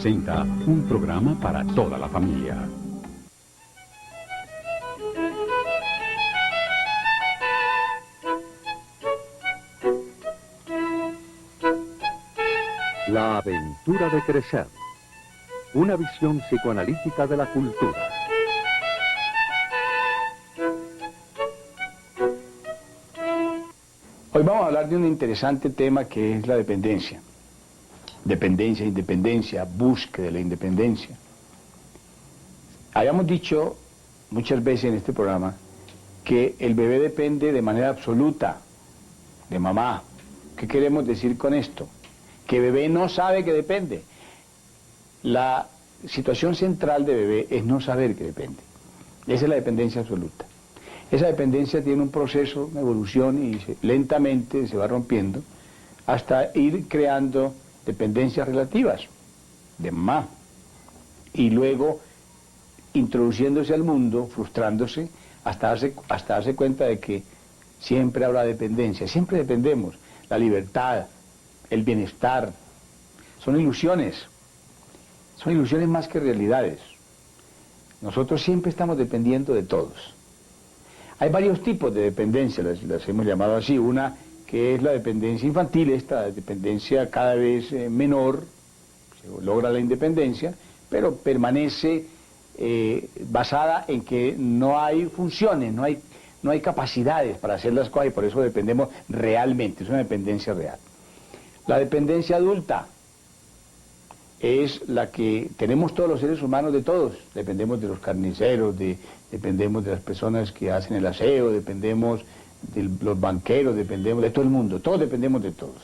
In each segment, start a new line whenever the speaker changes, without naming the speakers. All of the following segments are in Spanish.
presenta un programa para toda la familia.
La aventura de crecer. Una visión psicoanalítica de la cultura.
Hoy vamos a hablar de un interesante tema que es la dependencia. Dependencia, independencia, búsqueda de la independencia. Habíamos dicho muchas veces en este programa que el bebé depende de manera absoluta de mamá. ¿Qué queremos decir con esto? Que el bebé no sabe que depende. La situación central de bebé es no saber que depende. Esa es la dependencia absoluta. Esa dependencia tiene un proceso, una evolución y lentamente se va rompiendo hasta ir creando dependencias relativas de mamá y luego introduciéndose al mundo, frustrándose hasta darse cuenta de que siempre habrá dependencia, siempre dependemos. La libertad, el bienestar, son ilusiones más que realidades. Nosotros siempre estamos dependiendo de todos. Hay varios tipos de dependencia, las hemos llamado así. Una que es la dependencia infantil, esta dependencia cada vez menor, se logra la independencia, pero permanece basada en que no hay funciones, no hay capacidades para hacer las cosas y por eso dependemos realmente, es una dependencia real. La dependencia adulta es la que tenemos todos los seres humanos de todos, dependemos de los carniceros, dependemos de las personas que hacen el aseo, dependemos de los banqueros, dependemos de todo el mundo, todos dependemos de todos.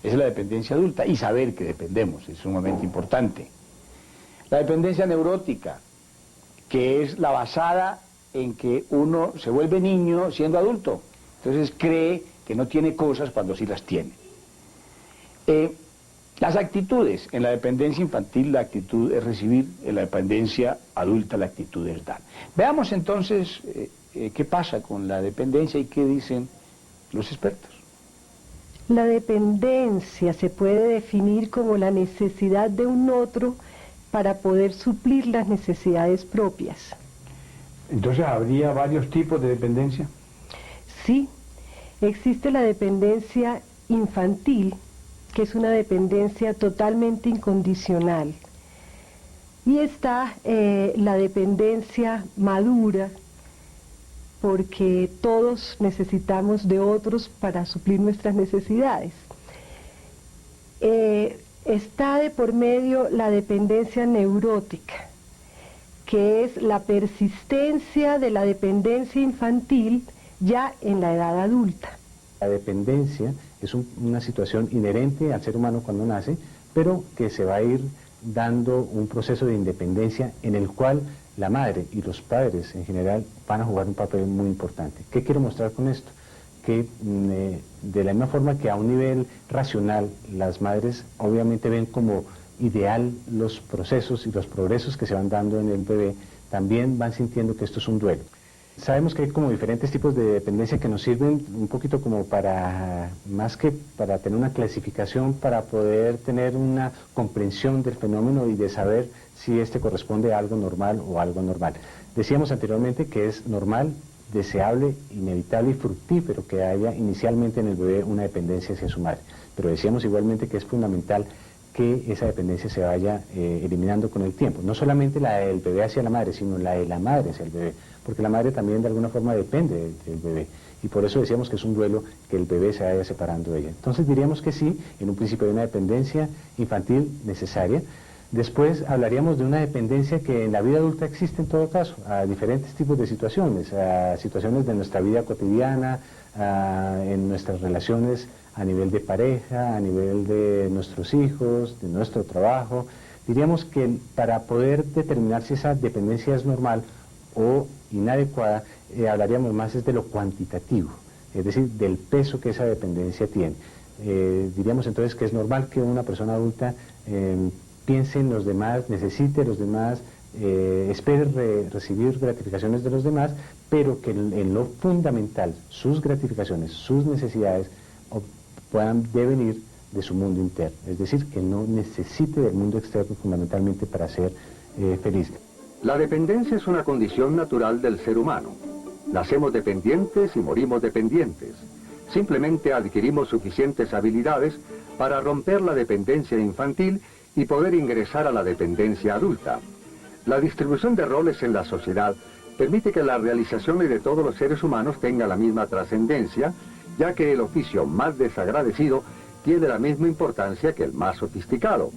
Esa es la dependencia adulta y saber que dependemos es sumamente importante. La dependencia neurótica, que es la basada en que uno se vuelve niño siendo adulto, entonces cree que no tiene cosas cuando sí las tiene. Las actitudes, en la dependencia infantil la actitud es recibir, en la dependencia adulta la actitud es dar. Veamos entonces qué pasa con la dependencia y qué dicen los expertos.
La dependencia se puede definir como la necesidad de un otro para poder suplir las necesidades propias.
Entonces, ¿habría varios tipos de dependencia?
Sí, existe la dependencia infantil, que es una dependencia totalmente incondicional. Y está la dependencia madura, porque todos necesitamos de otros para suplir nuestras necesidades. Está de por medio la dependencia neurótica, que es la persistencia de la dependencia infantil ya en la edad adulta.
La dependencia es una situación inherente al ser humano cuando nace, pero que se va a ir dando un proceso de independencia en el cual la madre y los padres en general van a jugar un papel muy importante. ¿Qué quiero mostrar con esto? Que de la misma forma que a un nivel racional las madres obviamente ven como ideal los procesos y los progresos que se van dando en el bebé, también van sintiendo que esto es un duelo. Sabemos que hay como diferentes tipos de dependencia que nos sirven un poquito como para, más que para tener una clasificación, para poder tener una comprensión del fenómeno y de saber si este corresponde a algo normal o algo anormal. Decíamos anteriormente que es normal, deseable, inevitable y fructífero que haya inicialmente en el bebé una dependencia hacia su madre, pero decíamos igualmente que es fundamental que esa dependencia se vaya eliminando con el tiempo. No solamente la del bebé hacia la madre, sino la de la madre hacia el bebé, porque la madre también de alguna forma depende del bebé. Y por eso decíamos que es un duelo que el bebé se vaya separando de ella. Entonces diríamos que sí, en un principio hay una dependencia infantil necesaria. Después hablaríamos de una dependencia que en la vida adulta existe en todo caso, a diferentes tipos de situaciones, a situaciones de nuestra vida cotidiana, en nuestras relaciones a nivel de pareja, a nivel de nuestros hijos, de nuestro trabajo. Diríamos que para poder determinar si esa dependencia es normal o inadecuada, hablaríamos más es de lo cuantitativo, es decir, del peso que esa dependencia tiene. Diríamos entonces que es normal que una persona adulta piense en los demás, necesite los demás, espere recibir gratificaciones de los demás, pero que en lo fundamental, sus gratificaciones, sus necesidades puedan devenir de su mundo interno, es decir, que no necesite del mundo externo fundamentalmente para ser feliz.
La dependencia es una condición natural del ser humano. Nacemos dependientes y morimos dependientes. Simplemente adquirimos suficientes habilidades para romper la dependencia infantil y poder ingresar a la dependencia adulta. La distribución de roles en la sociedad permite que la realización de todos los seres humanos tenga la misma trascendencia, ya que el oficio más desagradecido tiene la misma importancia que el más sofisticado.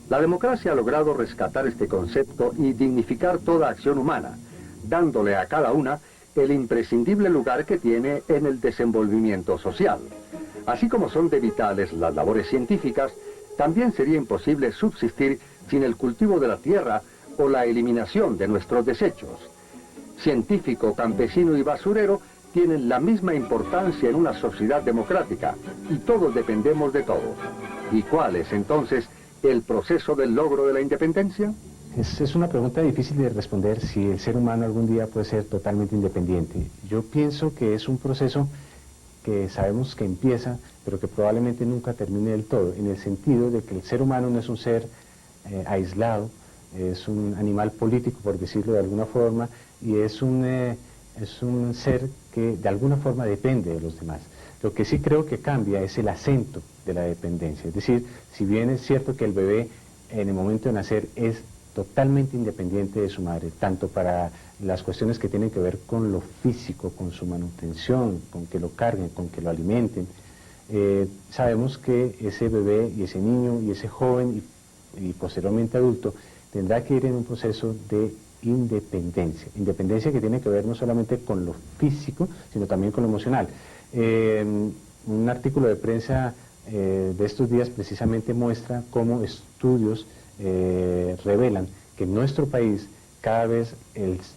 La democracia ha logrado rescatar este concepto y dignificar toda acción humana, dándole a cada una el imprescindible lugar que tiene en el desenvolvimiento social. Así como son de vitales las labores científicas, también sería imposible subsistir sin el cultivo de la tierra o la eliminación de nuestros desechos. Científico, campesino y basurero tienen la misma importancia en una sociedad democrática y todos dependemos de todos. ¿Y cuál es entonces el proceso del logro de la independencia?
Es una pregunta difícil de responder si el ser humano algún día puede ser totalmente independiente. Yo pienso que es un proceso que sabemos que empieza, pero que probablemente nunca termine del todo, en el sentido de que el ser humano no es un ser aislado, es un animal político, por decirlo de alguna forma, y es un ser que de alguna forma depende de los demás. Lo que sí creo que cambia es el acento de la dependencia, es decir, si bien es cierto que el bebé en el momento de nacer es totalmente independiente de su madre, tanto para las cuestiones que tienen que ver con lo físico, con su manutención, con que lo carguen, con que lo alimenten, sabemos que ese bebé y ese niño y ese joven y posteriormente adulto tendrá que ir en un proceso de independencia que tiene que ver no solamente con lo físico, sino también con lo emocional. Un artículo de prensa de estos días precisamente muestra cómo estudios revelan que en nuestro país cada vez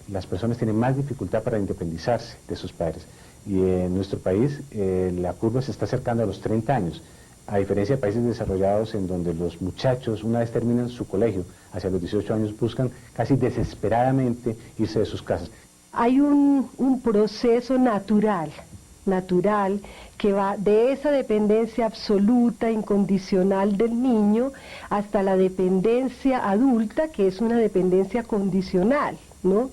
las personas tienen más dificultad para independizarse de sus padres, y en nuestro país la curva se está acercando a los 30 años, a diferencia de países desarrollados en donde los muchachos, una vez terminan su colegio, hacia los 18 años buscan casi desesperadamente irse de sus casas.
Hay un proceso natural que va de esa dependencia absoluta, incondicional del niño, hasta la dependencia adulta, que es una dependencia condicional, ¿no?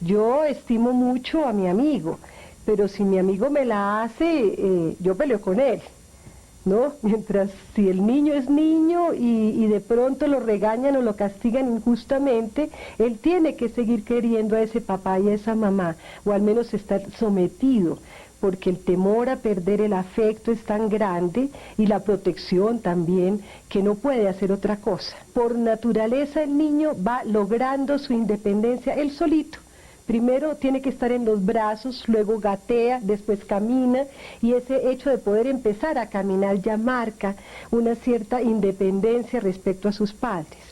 Yo estimo mucho a mi amigo, pero si mi amigo me la hace, yo peleo con él, ¿no? Mientras si el niño es niño y de pronto lo regañan o lo castigan injustamente, él tiene que seguir queriendo a ese papá y a esa mamá, o al menos estar sometido, porque el temor a perder el afecto es tan grande y la protección también, que no puede hacer otra cosa. Por naturaleza el niño va logrando su independencia él solito. Primero tiene que estar en los brazos, luego gatea, después camina, y ese hecho de poder empezar a caminar ya marca una cierta independencia respecto a sus padres.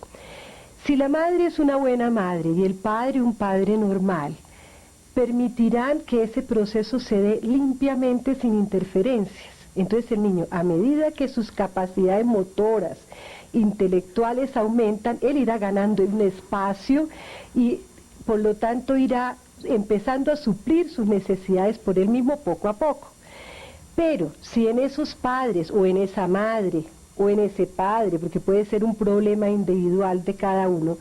Si la madre es una buena madre y el padre un padre normal, permitirán que ese proceso se dé limpiamente sin interferencias. Entonces el niño, a medida que sus capacidades motoras, intelectuales aumentan, él irá ganando un espacio y por lo tanto irá empezando a suplir sus necesidades por él mismo poco a poco. Pero si en esos padres o en esa madre o en ese padre, porque puede ser un problema individual de cada uno,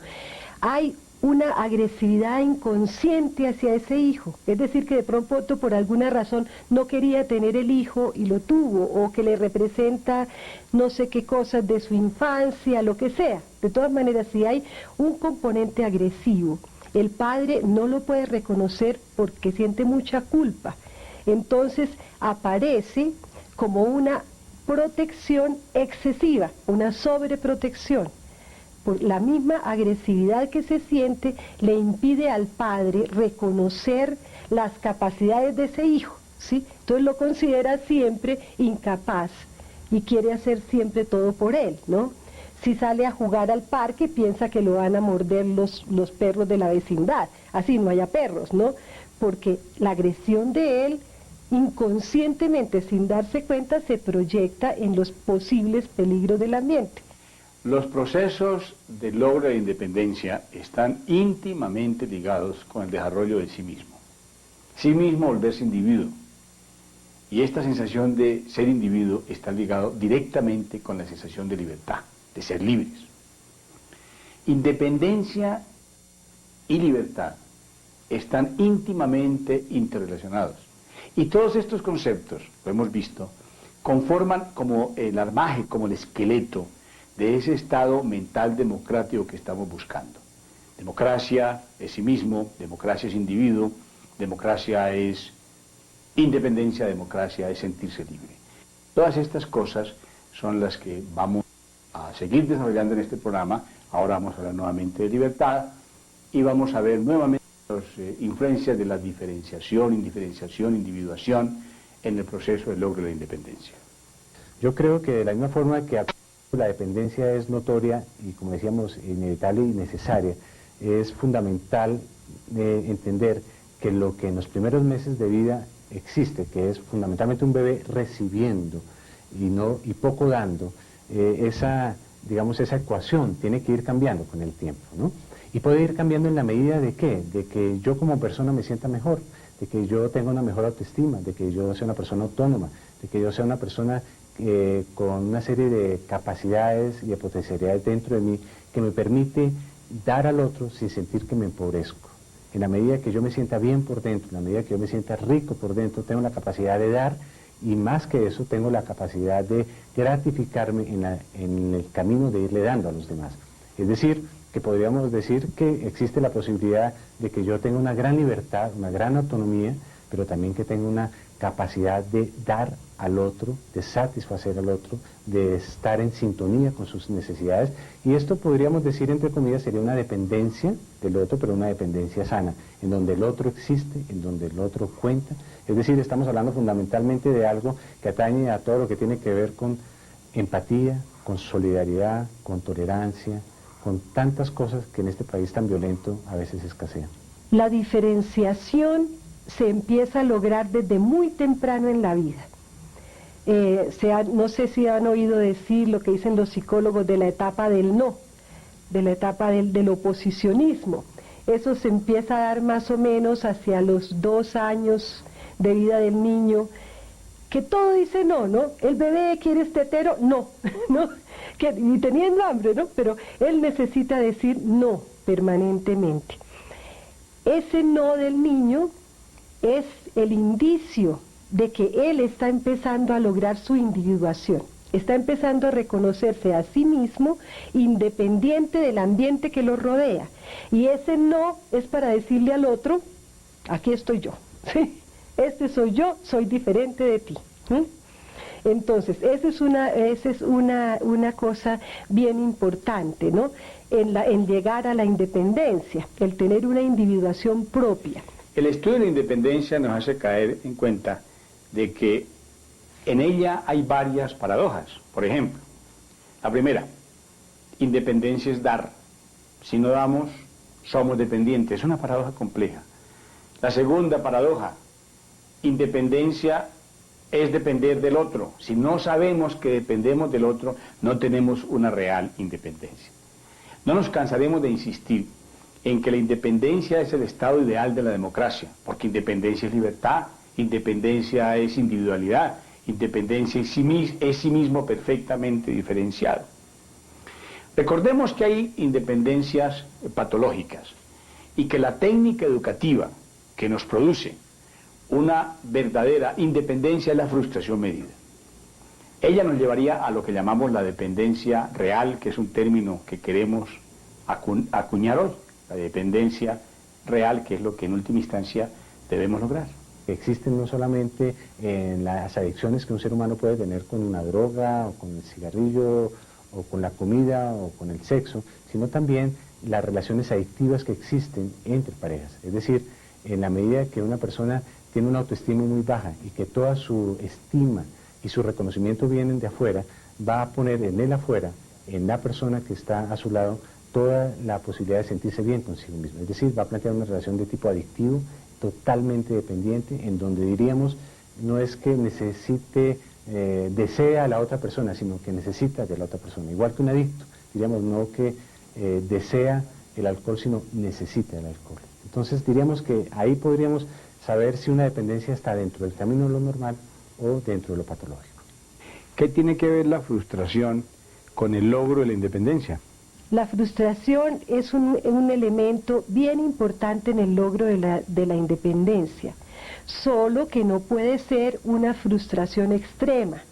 hay una agresividad inconsciente hacia ese hijo, es decir, que de pronto por alguna razón no quería tener el hijo y lo tuvo, o que le representa no sé qué cosas de su infancia, lo que sea. De todas maneras, si hay un componente agresivo, el padre no lo puede reconocer porque siente mucha culpa. Entonces aparece como una protección excesiva, una sobreprotección. Por la misma agresividad que se siente, le impide al padre reconocer las capacidades de ese hijo, ¿sí? Entonces lo considera siempre incapaz y quiere hacer siempre todo por él, ¿no? Si sale a jugar al parque, piensa que lo van a morder los perros de la vecindad, así no haya perros, ¿no? Porque la agresión de él, inconscientemente, sin darse cuenta, se proyecta en los posibles peligros del ambiente.
Los procesos de logro de independencia están íntimamente ligados con el desarrollo de sí mismo. Sí mismo volverse individuo. Y esta sensación de ser individuo está ligado directamente con la sensación de libertad, de ser libres. Independencia y libertad están íntimamente interrelacionados. Y todos estos conceptos, lo hemos visto, conforman como el armaje, como el esqueleto de ese estado mental democrático que estamos buscando. Democracia es sí mismo, democracia es individuo, democracia es independencia, democracia es sentirse libre. Todas estas cosas son las que vamos a seguir desarrollando en este programa. Ahora vamos a hablar nuevamente de libertad y vamos a ver nuevamente las influencias de la diferenciación, indiferenciación, individuación en el proceso del logro de la independencia.
Yo creo que de la misma forma que la dependencia es notoria y, como decíamos, inevitable y necesaria, es fundamental entender que lo que en los primeros meses de vida existe, que es fundamentalmente un bebé recibiendo y poco dando, esa ecuación tiene que ir cambiando con el tiempo, ¿no? Y puede ir cambiando en la medida de ¿qué? De que yo como persona me sienta mejor, de que yo tenga una mejor autoestima, de que yo sea una persona autónoma, de que yo sea una persona con una serie de capacidades y de potencialidades dentro de mí que me permite dar al otro sin sentir que me empobrezco. En la medida que yo me sienta bien por dentro, en la medida que yo me sienta rico por dentro, tengo la capacidad de dar y más que eso tengo la capacidad de gratificarme en el camino de irle dando a los demás. Es decir, que podríamos decir que existe la posibilidad de que yo tenga una gran libertad, una gran autonomía, pero también que tenga una capacidad de dar al otro, de satisfacer al otro, de estar en sintonía con sus necesidades, y esto podríamos decir, entre comillas, sería una dependencia del otro, pero una dependencia sana, en donde el otro existe, en donde el otro cuenta. Es decir, estamos hablando fundamentalmente de algo que atañe a todo lo que tiene que ver con empatía, con solidaridad, con tolerancia, con tantas cosas que en este país tan violento a veces escasean.
La diferenciación se empieza a lograr desde muy temprano en la vida. No sé si han oído decir lo que dicen los psicólogos de la etapa del no, de la etapa del oposicionismo. Eso se empieza a dar más o menos hacia los 2 años de vida del niño, que todo dice no, ¿no? El bebé quiere tetero, no, ¿no? Y teniendo hambre, ¿no? Pero él necesita decir no permanentemente. Ese no del niño es el indicio de que él está empezando a lograr su individuación, está empezando a reconocerse a sí mismo independiente del ambiente que lo rodea, y ese no es para decirle al otro, aquí estoy yo, ¿sí? Este soy yo, soy diferente de ti, ¿sí? Entonces, esa es una cosa bien importante, ¿no? En llegar a la independencia, el tener una individuación propia.
El estudio de la independencia nos hace caer en cuenta de que en ella hay varias paradojas. Por ejemplo, la primera, independencia es dar. Si no damos, somos dependientes. Es una paradoja compleja. La segunda paradoja, independencia es depender del otro. Si no sabemos que dependemos del otro, no tenemos una real independencia. No nos cansaremos de insistir en que la independencia es el estado ideal de la democracia, porque independencia es libertad, independencia es individualidad, independencia es sí mismo perfectamente diferenciado. Recordemos que hay independencias patológicas y que la técnica educativa que nos produce una verdadera independencia es la frustración medida. Ella nos llevaría a lo que llamamos la dependencia real, que es un término que queremos acuñar hoy. La dependencia real, que es lo que en última instancia debemos lograr.
Existen no solamente en las adicciones que un ser humano puede tener con una droga, o con el cigarrillo, o con la comida, o con el sexo, sino también las relaciones adictivas que existen entre parejas. Es decir, en la medida que una persona tiene una autoestima muy baja y que toda su estima y su reconocimiento vienen de afuera, va a poner en él afuera, en la persona que está a su lado, toda la posibilidad de sentirse bien consigo mismo. Es decir, va a plantear una relación de tipo adictivo, totalmente dependiente, en donde diríamos, no es que necesite, desea a la otra persona, sino que necesita de la otra persona. Igual que un adicto, diríamos, no que desea el alcohol, sino necesita el alcohol. Entonces diríamos que ahí podríamos saber si una dependencia está dentro del camino de lo normal o dentro de lo patológico.
¿Qué tiene que ver la frustración con el logro de la independencia?
La frustración es un elemento bien importante en el logro de la independencia, solo que no puede ser una frustración extrema,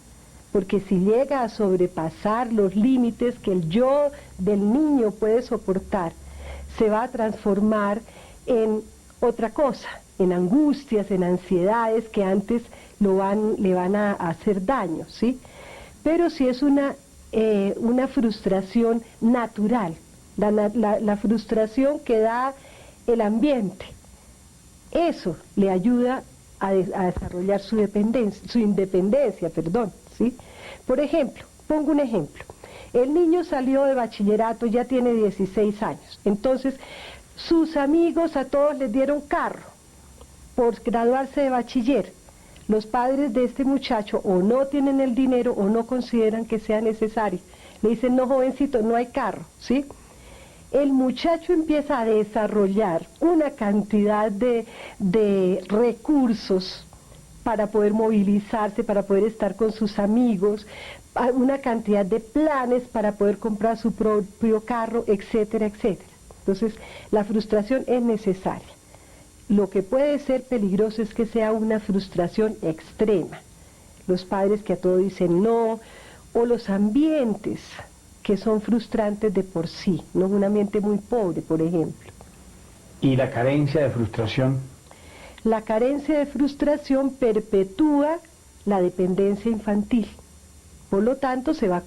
porque si llega a sobrepasar los límites que el yo del niño puede soportar, se va a transformar en otra cosa, en angustias, en ansiedades que antes le van a hacer daño, ¿sí? Pero si es una frustración natural, la frustración que da el ambiente, eso le ayuda a desarrollar su independencia, ¿sí? Por ejemplo, pongo un ejemplo. El niño salió de bachillerato, ya tiene 16 años. Entonces, sus amigos a todos les dieron carro por graduarse de bachiller. Los padres de este muchacho o no tienen el dinero o no consideran que sea necesario. Le dicen, no, jovencito, no hay carro, ¿sí? El muchacho empieza a desarrollar una cantidad de recursos para poder movilizarse, para poder estar con sus amigos, una cantidad de planes para poder comprar su propio carro, etcétera, etcétera. Entonces, la frustración es necesaria. Lo que puede ser peligroso es que sea una frustración extrema. Los padres que a todo dicen no, o los ambientes que son frustrantes de por sí, ¿no? Un ambiente muy pobre, por ejemplo.
¿Y la carencia de frustración?
La carencia de frustración perpetúa la dependencia infantil. Por lo tanto, se va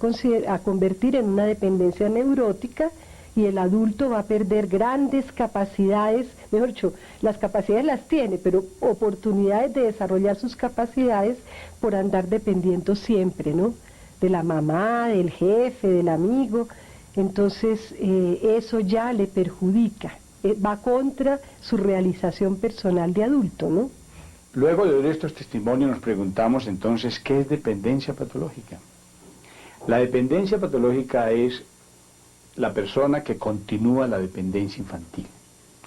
a convertir en una dependencia neurótica y el adulto va a perder grandes capacidades, mejor dicho, las capacidades las tiene, pero oportunidades de desarrollar sus capacidades por andar dependiendo siempre, ¿no? De la mamá, del jefe, del amigo. Entonces, eso ya le perjudica, va contra su realización personal de adulto, ¿no?
Luego de oír estos testimonios nos preguntamos entonces, ¿qué es dependencia patológica? La dependencia patológica es la persona que continúa la dependencia infantil.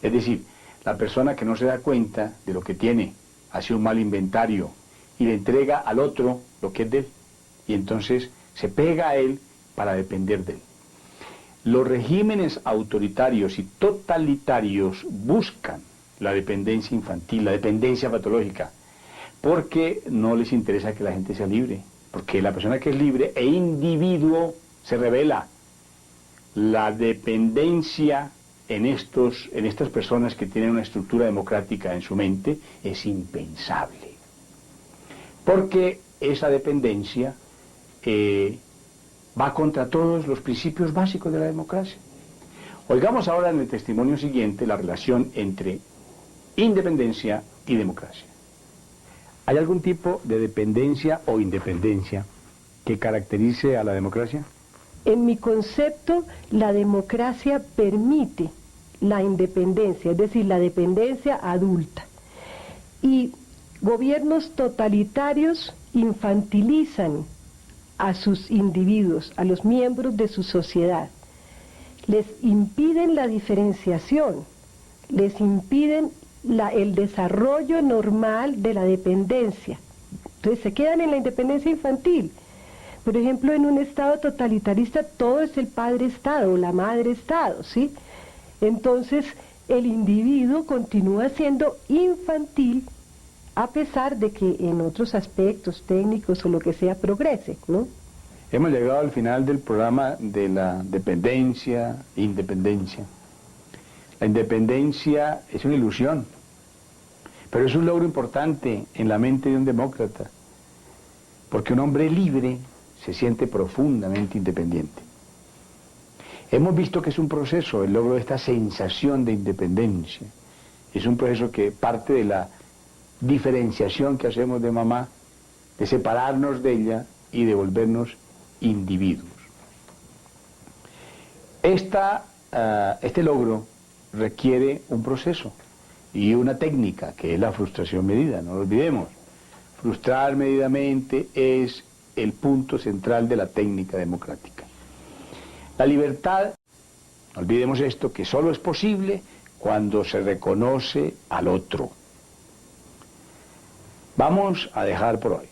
Es decir, la persona que no se da cuenta de lo que tiene, hace un mal inventario y le entrega al otro lo que es de él. Y entonces se pega a él para depender de él. Los regímenes autoritarios y totalitarios buscan la dependencia infantil, la dependencia patológica, porque no les interesa que la gente sea libre, porque la persona que es libre e individuo se rebela. La dependencia en estas personas que tienen una estructura democrática en su mente es impensable, porque esa dependencia va contra todos los principios básicos de la democracia. Oigamos ahora en el testimonio siguiente la relación entre independencia y democracia. ¿Hay algún tipo de dependencia o independencia que caracterice a la democracia?
En mi concepto, la democracia permite la independencia, es decir, la dependencia adulta. Y gobiernos totalitarios infantilizan a sus individuos, a los miembros de su sociedad. Les impiden la diferenciación, les impiden el desarrollo normal de la dependencia. Entonces se quedan en la independencia infantil. Por ejemplo, en un estado totalitarista todo es el padre estado o la madre estado, ¿sí? Entonces el individuo continúa siendo infantil a pesar de que en otros aspectos técnicos o lo que sea progrese, ¿no?
Hemos llegado al final del programa de la dependencia, independencia. La independencia es una ilusión, pero es un logro importante en la mente de un demócrata, porque un hombre libre se siente profundamente independiente. Hemos visto que es un proceso, el logro de esta sensación de independencia. Es un proceso que parte de la diferenciación que hacemos de mamá, de separarnos de ella y de volvernos individuos. Este logro requiere un proceso y una técnica, que es la frustración medida, no lo olvidemos. Frustrar medidamente es el punto central de la técnica democrática. La libertad, no olvidemos esto, que solo es posible cuando se reconoce al otro. Vamos a dejar por hoy.